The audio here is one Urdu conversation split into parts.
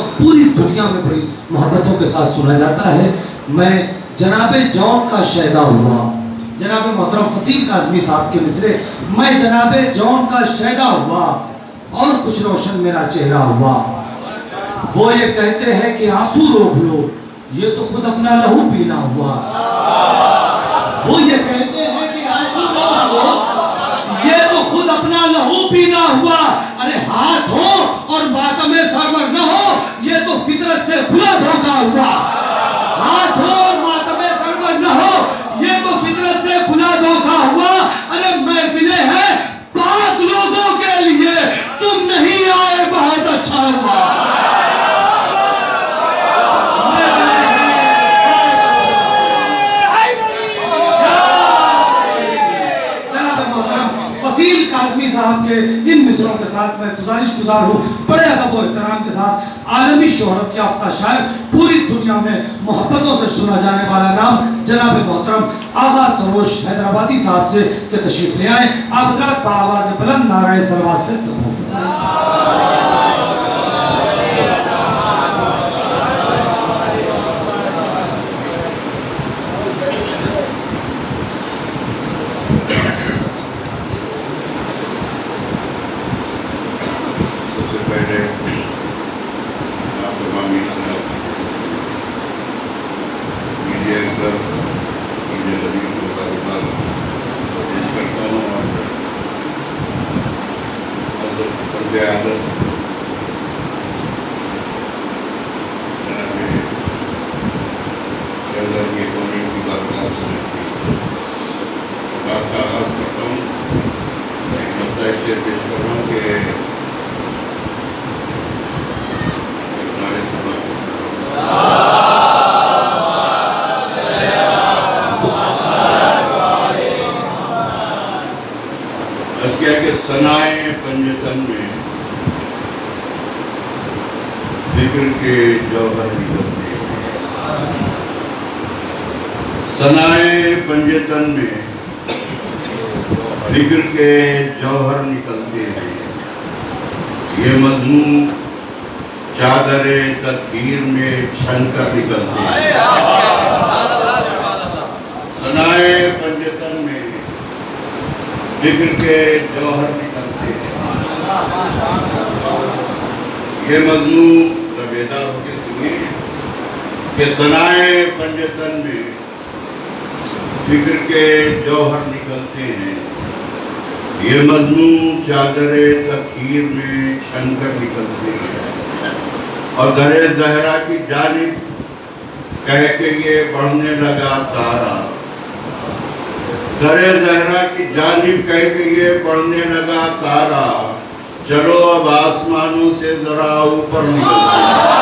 وقت پوری دنیا میں بڑی محبتوں کے ساتھ سنا جاتا ہے. میں جناب جون کا شہدا ہوا. جناب محترم فصیل کاظمی صاحب کے مصرے. میں جناب جون کا شہدا ہوا اور کچھ روشن میرا چہرہ ہوا. وہ یہ کہتے ہیں کہ آنسو روک لو، یہ تو خود اپنا لہو پینا ہوا. وہ یہ کہتے ہیں کہ آنسو روک لو، یہ تو خود اپنا لہو پینا ہوا. ارے ہاتھ ہو اور ماتم سرور نہ ہو، یہ تو فطرت سے کھلا دھوکا ہوا. ہاتھ ہو اور ماتم سرور نہ ہو، یہ تو فطرت سے کھلا دھوکا ہوا. ارے محفلیں ہیں پاک لوگوں کے لیے، تم نہیں آئے بہت اچھا ہوا. فصیل کاظمی صاحب کے ان مصروں کے ساتھ میں گزارش گزار ہوں بڑے ادب و احترام کے ساتھ. عالمی شہرت یافتہ شاعر، پوری دنیا میں محبتوں سے سنا جانے والا نام جناب محترم آغا سروش حیدرآبادی صاحب سے کہ تشریف لے آئیں. آپ حضرات بآواز بلند نعرہ صلوات سے استقبال فرمائیں. ثنائے پنجتن میں ذکر کے جوہر نکلتے ہیں. ثنائے پنجتن میں ذکر کے جوہر نکلتے ہیں. یہ مضمون چادر تطہیر میں چھن کر نکلتے ہیں. ثنائے پنجتن میں ذکر کے جوہر نکلتے ہیں. یہ مضمون بیدار ہو کے سنیے کہ ثنائے پنجتن میں ذکر کے جوہر نکلتے ہیں. یہ مضمون چادر تطہیر میں چھن کر نکلتے ہیں. اور در زہرا کی جانب کہہ کے یہ بڑھنے لگا تارا. در زہرا کی جانب کہہ کے یہ بڑھنے لگا تارا. چلو اب آسمانوں سے ذرا اوپر نکلتے ہیں.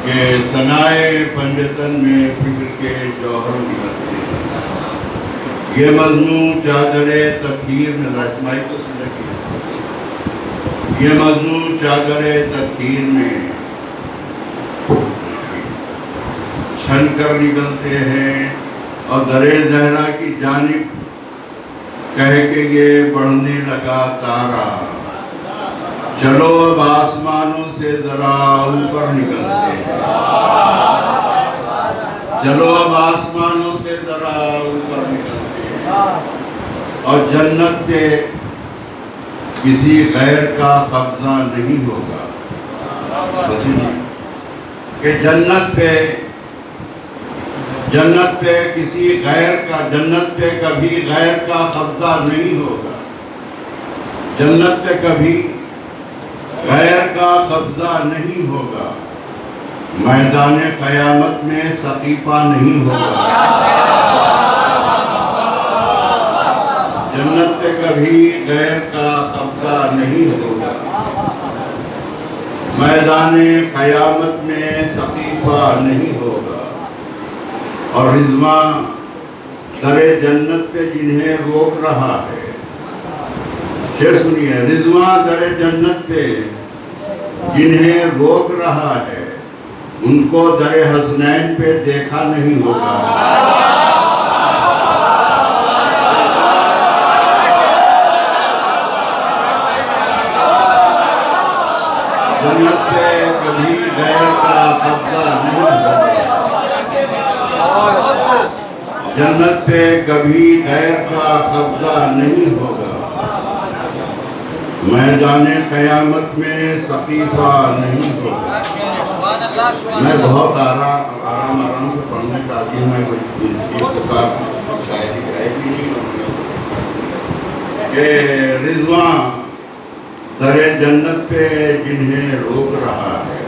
کہ ثنائے پنجتن میں فکر کے جوہر نکلتے ہیں. یہ مضمون چادر تطہیر میں رسمائی کو سمجھے. یہ مضمون چادر تطہیر میں چھن کر نکلتے ہیں. اور در زہرا کی جانب کہہ کے یہ بڑھنے لگا تارا. چلو اب آسمانوں سے ذرا اوپر نکلتے ہیں. چلو اب آسمانوں سے ذرا اوپر نکلتے ہیں. اور جنت پہ کسی غیر کا قبضہ نہیں ہوگا. کہ جنت پہ کسی غیر کا، جنت پہ کبھی غیر کا قبضہ نہیں ہوگا. جنت پہ کبھی غیر کا قبضہ نہیں ہوگا. میدان قیامت میں سقیفہ نہیں ہوگا. جنت پہ کبھی غیر کا قبضہ نہیں ہوگا. میدان قیامت میں سقیفہ نہیں ہوگا. اور رضوان در جنت پہ جنہیں روک رہا ہے، شعر سنیے. رضواں در جنت پہ جنہیں روک رہا ہے ان کو در حسنین پہ دیکھا نہیں ہوگا. جنت پہ کبھی غیر کا قبضہ نہیں ہوگا. جنت پہ کبھی غیر کا قبضہ نہیں ہوگا. میدان قیامت میں سقیفہ نہیں ہوگا. میں بہت آرام سے پڑھنے کا عادی ہوں. میں کتاب شاعری ہے بھی نہیں کہ رضواں در جنت پہ جنہیں روک رہا ہے.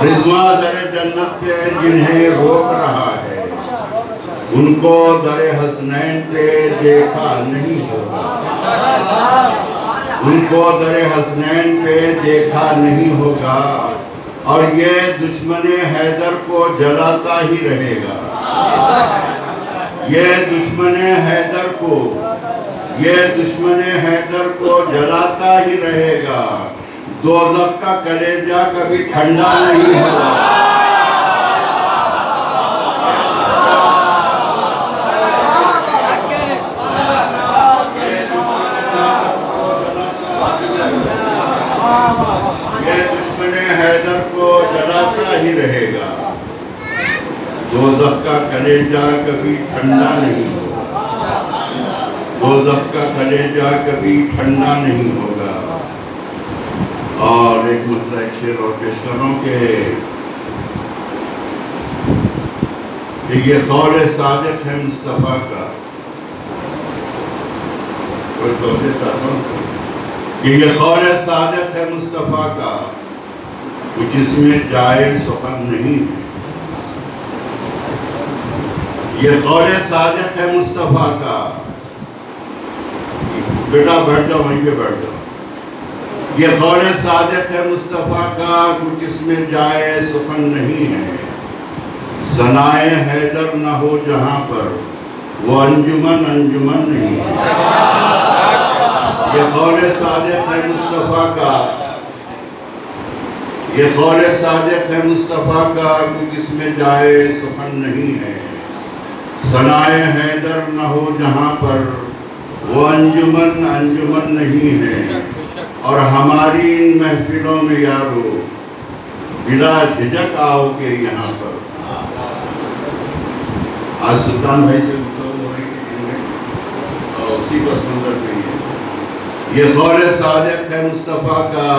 رضواں در جنت پہ جنہیں روک رہا ہے ان کو در حسنین پہ دیکھا نہیں ہوگا. ان کو در حسنین پہ دیکھا نہیں ہوگا اور یہ دشمن حیدر کو جلاتا ہی رہے گا. یہ دشمن حیدر کو جلاتا ہی رہے گا. دوزخ کا کلیجہ کبھی ٹھنڈا نہیں ہوگا. حیدر کو جلاتا ہی رہے گا. دوزخ کا کلیجہ کبھی ٹھنڈا نہیں ہوگا. دوزخ کا کلیجہ کبھی ٹھنڈا نہیں ہوگا. اور ایک مسئلہ ایک شعر اور پیش کر رہا ہوں کہ یہ قول صادق ہے مصطفیٰ کا. کوئی توجہ چاہتا ہوں کہ یہ قول صادق ہے مصطفیٰ کا کچھ اس میں جائز سخن نہیں ہے. یہ قول صادق ہے مصطفیٰ کا. بیٹا بیٹھ جاؤ, وہیں پہ بیٹھ جاؤ. یہ قول صادق ہے مصطفیٰ کا کچھ اس میں جائز سخن نہیں ہے. ثنائے حیدر نہ ہو جہاں پر وہ انجمن نہیں ہے. یہ قول صادق ہے مصطفیٰ کا. یہ قول صادق ہے مصطفیٰ کا کچھ اس میں جائز سخن نہیں ہے. ثنائے حیدر نہ ہو جہاں پر وہ انجمن نہیں ہے. اور ہماری ان محفلوں میں یارو بلا جھجک آؤ کہ یہاں پر. آج سلطان بھائی سے گفتگو ہو رہی ہے اور اسی پس منظر پہ ہے. یہ قول صادق ہے مصطفیٰ کا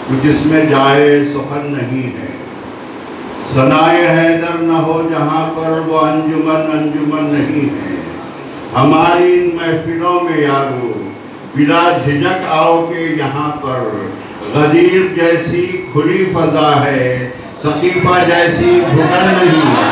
کچھ اس میں جائز سخن نہیں ہے. ثنائے حیدر نہ ہو جہاں پر وہ انجمن نہیں ہے. ہماری ان محفلوں میں یارو بلا جھجک آؤ کہ یہاں پر. غدیر جیسی کھلی فضا ہے سقیفہ جیسی گھٹن نہیں ہے.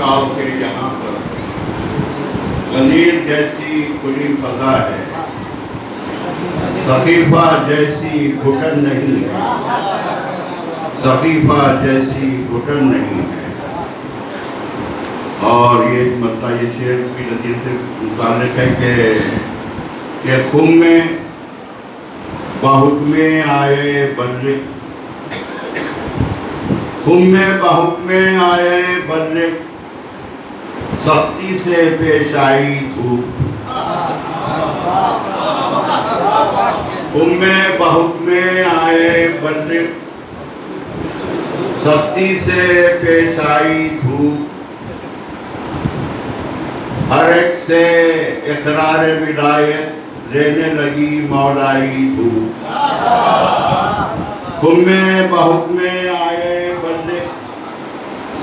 آؤ کہ یہاں پر غدیر جیسی کھلی فضا ہے سقیفہ جیسی گھٹن نہیں ہے. سقیفہ جیسی گھٹن نہیں ہے. اور یہ مطلب یہ شعر کی نتیجے سے متعلق ہے کہ خم میں بحکم آئے بلغ. خم میں بحکم آئے بلغ سختی سے پیش آئی دھوپ. خم میں بحکم آئے بلغ سختی سے پیش آئی دھوپ. ہر ایک سے اقرار ولایت لینے لگی مولائی دھوپ. خم میں بحکم آئے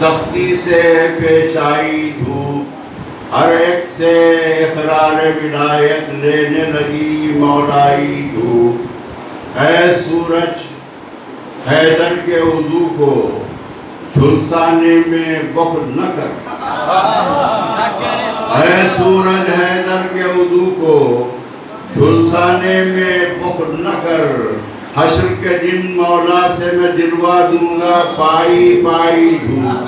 سختی سے پیش آئی دھوپ. ہر ایک سے اقرار ولایت لینے لگی مولائی دھوپ. اے سورج حیدر کے وضو کو جھلسانے میں بخل نہ کر. اے سورج حیدر کے عدو کو جھلسانے میں بخل نہ کر، حشر کے دن مولا سے میں دلوا دوں گا پائی پائی دھوپ۔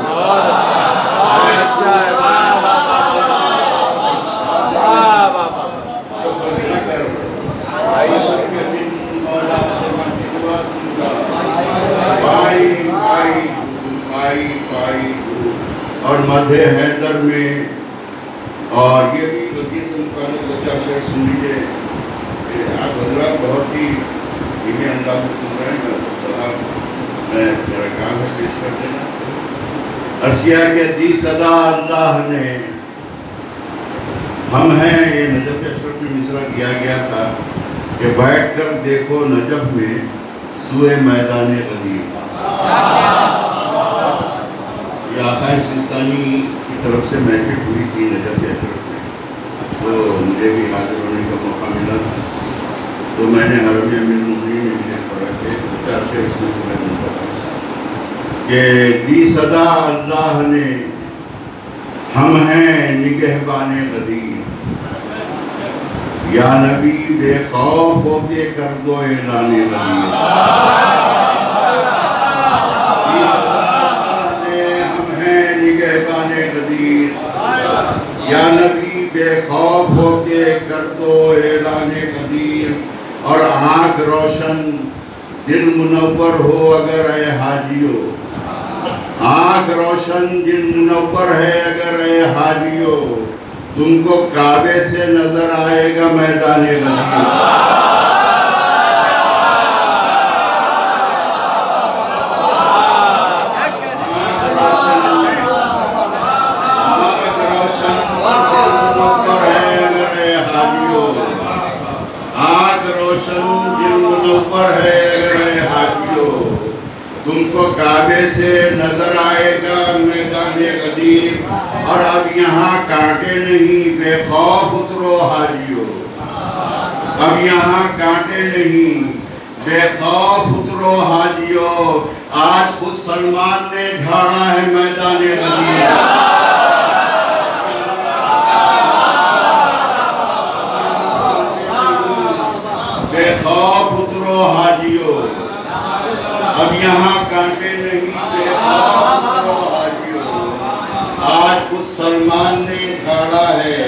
اور مدھے حیدر میں، اور یہ بھی وزیر مقالب بچہ شعر سن لیجئے، آپ حضرات بہت ہی دھیمے انداز میں سن رہے ہیں، میں میرا کام ہے پیش کر دینا۔ عرض کیا کہ دی صدا اللہ نے ہم ہیں، یہ نجف اشرف میں مصرع دیا گیا تھا کہ بیٹھ کر دیکھو نجف میں سوئے میدان غدیر۔ یہ آقا سستانی کی طرف سے محفل ہوئی تھی نجف اشرف میں، تو مجھے بھی حاضر ہونے کا موقع ملا تھا، تو میں نے حرم امیر المومنین میں شعر پڑھا کہ چار شعر اس میں سے میں نے پڑھا کہ دی صدا اللہ نے ہم ہیں نگہبان غدیر، یا نبی بے خوف ہو کے کر دو اعلان غدیر۔ ہم ہیں نگہبان غدیر، یا نبی بے خوف ہو کے کر دو اعلان غدیر، اور آنکھ روشن دل منور ہو اگر اے حاجیو، آنکھ روشن دل منور ہے اگر اے حاجیو، تم کو کعبے سے نظر آئے گا میدان غدیر۔ تم کو کعبے سے نظر آئے گا میدان غدیر، اور اب یہاں کانٹے نہیں بے خوف اترو حاجیو، اب یہاں کانٹے نہیں بے خوف اترو حاجیو، آج خود سلمان نے ڈھاڑا ہے میدان غدیر۔ بے خوف اترو حاجیو، اب یہاں کانٹے نہیں بے خوف اترو حاجیو، آج خود سلمان نے ڈھاڑا ہے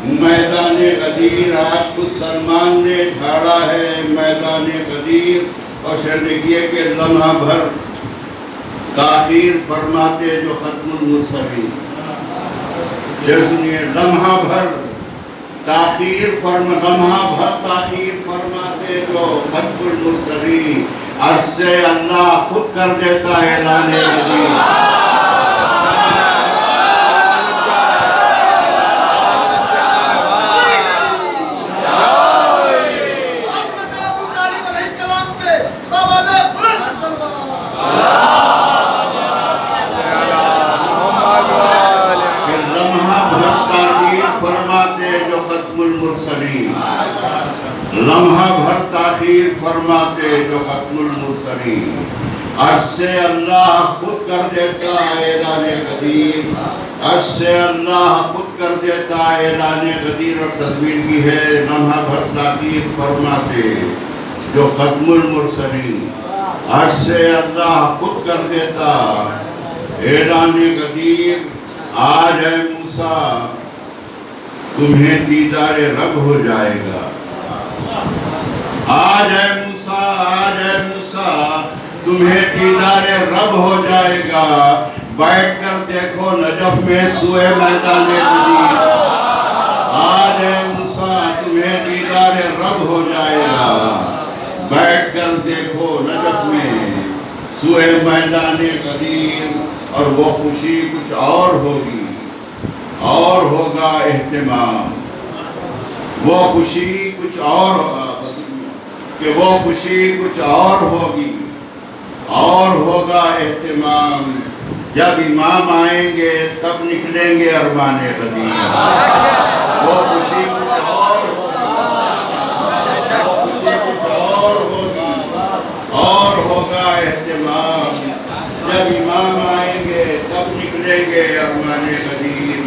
میدان غدیر، آج خود سلمان نے ڈھاڑا ہے میدان غدیر۔ اور شعر دیکھیے کہ لمحہ بھر تاخیر فرماتے جو ختم المرسلین، شعر سنیے، لمحہ بھر تاخیر فرماتے جو ختم المرسلین، عرض سے اللہ خود کر دیتا ہے اعلان غدیر۔ لمحہ بھر تاخیر فرماتے جو ختم المرسلین، عرض سے اللہ خود کر دیتا ہے اعلان غدیر، عرض سے اللہ خود کر دیتا ہے اعلان غدیر۔ اور تدبیر کی ہے لمحہ بھر تاخیر فرماتے جو ختم المرسلین، عرض سے اللہ خود کر دیتا اعلان غدیر۔ آج اے موسیٰ تمہیں دیدار رب ہو جائے گا، آج اے موسیٰ تمہیں دیدار رب ہو جائے گا، بیٹھ کر دیکھو نجف میں سوئے میدان غدیر۔ آج اے موسیٰ تمہیں دیدار رب ہو جائے گا، بیٹھ کر دیکھو نجف میں سوئے میدان غدیر۔ اور وہ خوشی کچھ اور ہوگی، اور ہوگا اہتمام، وہ خوشی کچھ اور کہ وہ خوشی کچھ اور ہوگی، اور ہوگا اہتمام، جب امام آئیں گے تب نکلیں گے ارمان غدیر۔ وہ خوشی کچھ اور ہوگی، اور ہوگا اہتمام، جب امام آئیں گے تب نکلیں گے ارمان غدیر۔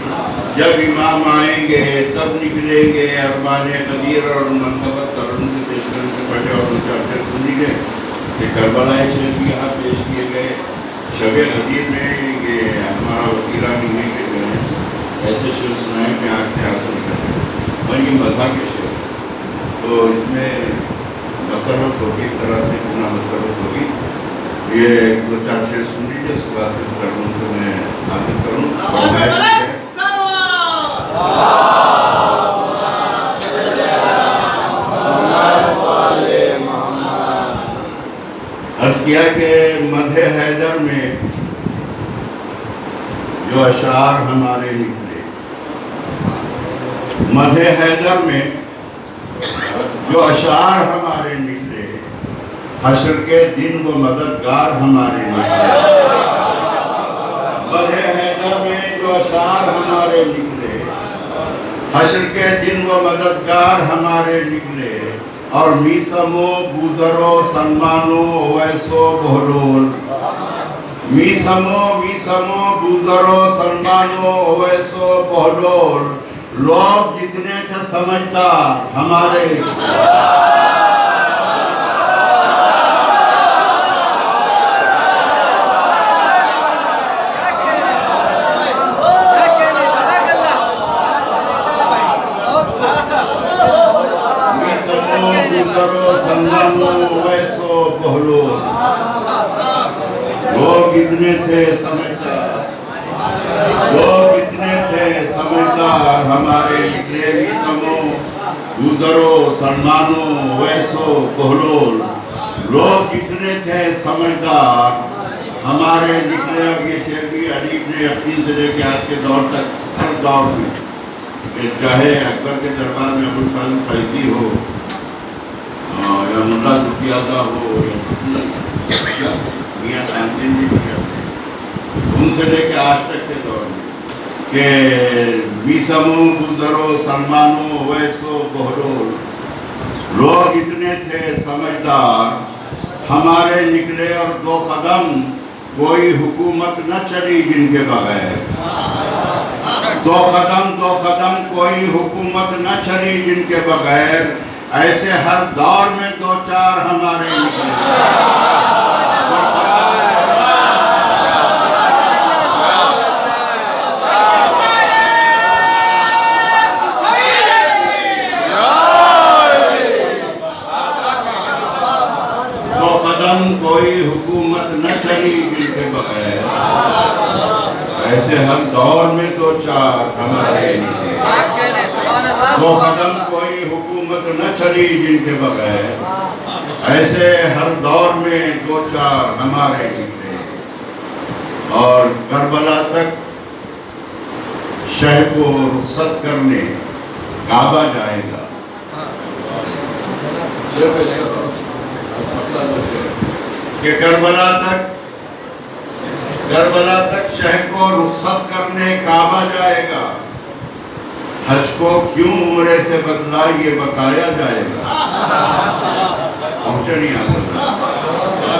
جب امام آئیں گے تب نکلیں گے ارمان قدیر اور منقبت ترن سے پیش کرنے سے پہلے اور ان چرچے سنی گئے کہ کربلا شریف بھی یہاں پیش کیے گئے. شب قدیر میں یہ ہمارا وکیلہ نہیں ہے کہ جو ہے ایسے شعر سنائے کہ آنکھ سے آنسو نکلے اور یہ مذہب کے شعر. تو اس میں مسرت ہوگی ایک طرح سے اتنا مسرت ہوگی. یہ ایک دو چار شعر سن لیجیے اس کے بعد ترن سے میں حاضر کروں. عرض کیا کہ مدح حیدر میں جو اشعار ہمارے نکلے، مدح حیدر میں جو اشعار ہمارے نکلے، حشر کے دن وہ مددگار ہمارے نکلے. مدح حیدر میں جو اشعار ہمارے نکلے، حشر کے دن وہ مددگار ہمارے نکلے. اور میسمو بوزرو سلمانو اویسو بہلول، میسمو بوزرو سلمانو اویسو بہلول، لوگ جتنے تھے سمجھدار ہمارے لوگ اتنے تھے سمجھدار، لوگ اتنے تھے سمجھدار ہمارے نکلے. میسمو بوزرو سلمانو ویسو بہلول، لوگ اتنے تھے سمجھدار ہمارے نکلے. اب یہ شعر بھی ادیب نے یقین سے لے کے آج کے دور تک ہر دور میں، چاہے اکبر کے دربار میں ابوالفضل فیضی ہو یا ملا زکیادہ ہو یا میاں تانسین جی بھی ان سے لے کے آج تک کے دور میں کہ میسمو بوزرو سلمانو ویسو بہلول، لوگ اتنے تھے سمجھدار ہمارے نکلے. اور دو قدم کوئی حکومت نہ چلی جن کے بغیر، دو قدم کوئی حکومت نہ چلی جن کے بغیر. ایسے ہر دور میں دو چار ہمارے نکلے. دو قدم کوئی حکومت نہ چلی جن کے بغیر، ایسے ہر دور میں دو چار ہمارے نکلے. دو قدم کوئی حکومت نہ چلی جن کے بغیر، ایسے ہر دور میں دو چار ہمارے نکلے. اور کربلا تک شہ کو رخصت کرنے کعبہ جائے گا. کہ کربلا تک شہ کو رخصت کرنے کعبہ جائے گا. حج کو کیوں عمرے سے بدلا یہ بتایا جائے گا. پہنچے نہیں آتا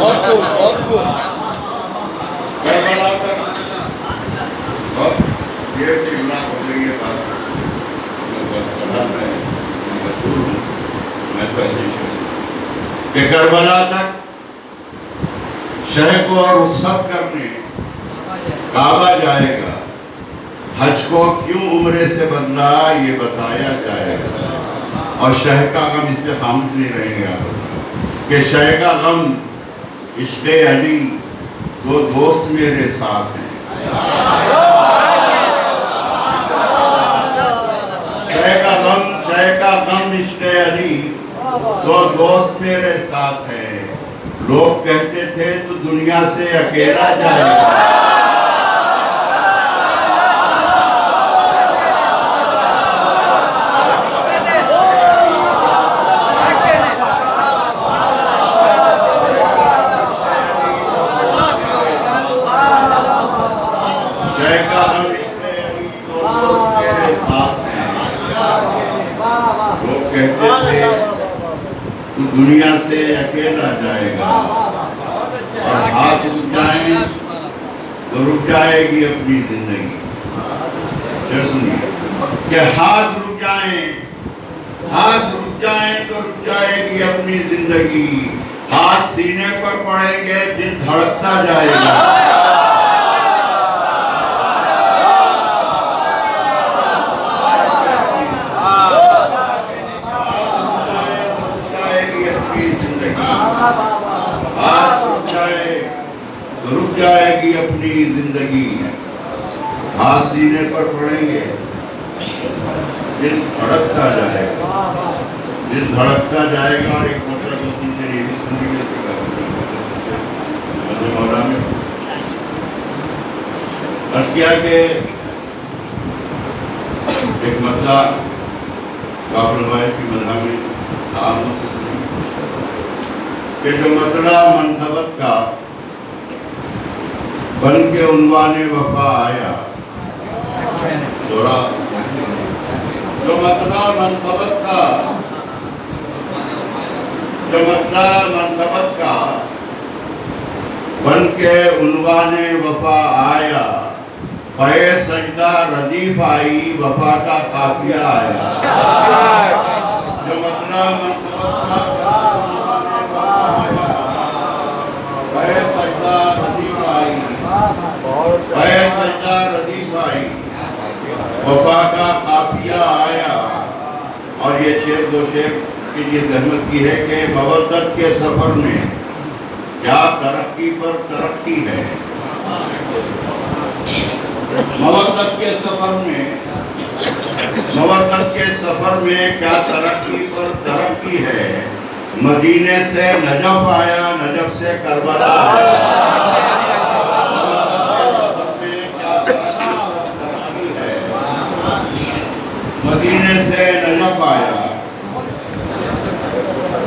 بہت کربلا تک بہت دیر سے املاک ہو رہی ہے بات. میں تو ایسے کہ کربلا تک شہ کو رخصت کرنے کعبہ جائے گا. حج کو کیوں عمرے سے بدلا یہ بتایا جائے گا. اور شہ کا غم اس پہ خاموش نہیں رہیں گے آپ کہ شہ کا غم عشق علی دو دوست میرے ساتھ ہیں. شہ کا غم عشق علی دو دوست میرے ساتھ ہیں. لوگ کہتے تھے تو دنیا سے اکیلا جائے گا. دنیا سے اکیلا جائے گا اور ہاتھ اٹھ جائیں تو رک جائے گی اپنی زندگی. پھر سنیے کہ ہاتھ رک جائیں تو رک جائے گی اپنی زندگی، ہاتھ سینے پر پڑیں گے دل دھڑکتا جائے گا۔ رک جائے گی اپنی زندگی، ہاتھ سینے پر پڑیں گے دل دھڑکتا جائے گا، دل دھڑکتا جائے گا۔ اور ایک موٹر دوسری سے یہ بھی سننے کے مولا میں عرض کیا کہ ایک مسئلہ کافر روایت کی مذہب میں عام ہو سکتی کہ جو مسئلہ منصبت کا بن کے عنوان وفا آیا، جو مسئلہ منصبت کا بن کے عنوان وفا آیا، پے سجدہ ردیف آئی وفا کا قافیہ آیا۔ جو مسئلہ منصبت کا پے سجدہ ردیف آئی، پے سجدہ ردیف آئی وفا کا قافیہ آیا۔ اور یہ شعر دو شعر کے لیے زحمت کی ہے کہ مودت کے سفر میں کیا ترقی پر ترقی ہے، مودت کے سفر میں کیا ترقی پر ترقی ہے، مدینے سے نجف آیا نجف سے کربلا مدینے سے نجف آیا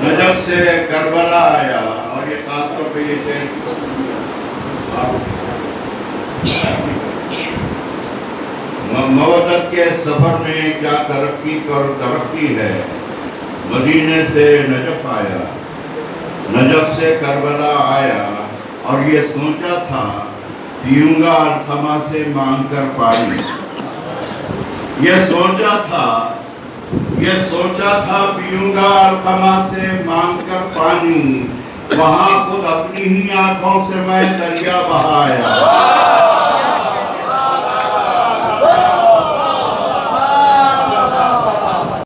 نجف سے کربلا آیا۔ اور یہ خاص طور پہ یہ شعر مودت کے سفر میں کیا ترقی پر ترقی ہے، مدینے سے نجف آیا نجف سے کربلا آیا۔ اور یہ سوچا تھا پیوں گا الخما سے مانگ کر پانی، یہ سوچا تھا پیوں گا الخما سے مانگ کر پانی، وہاں خود اپنی ہی آنکھوں سے میں دریا بہایا۔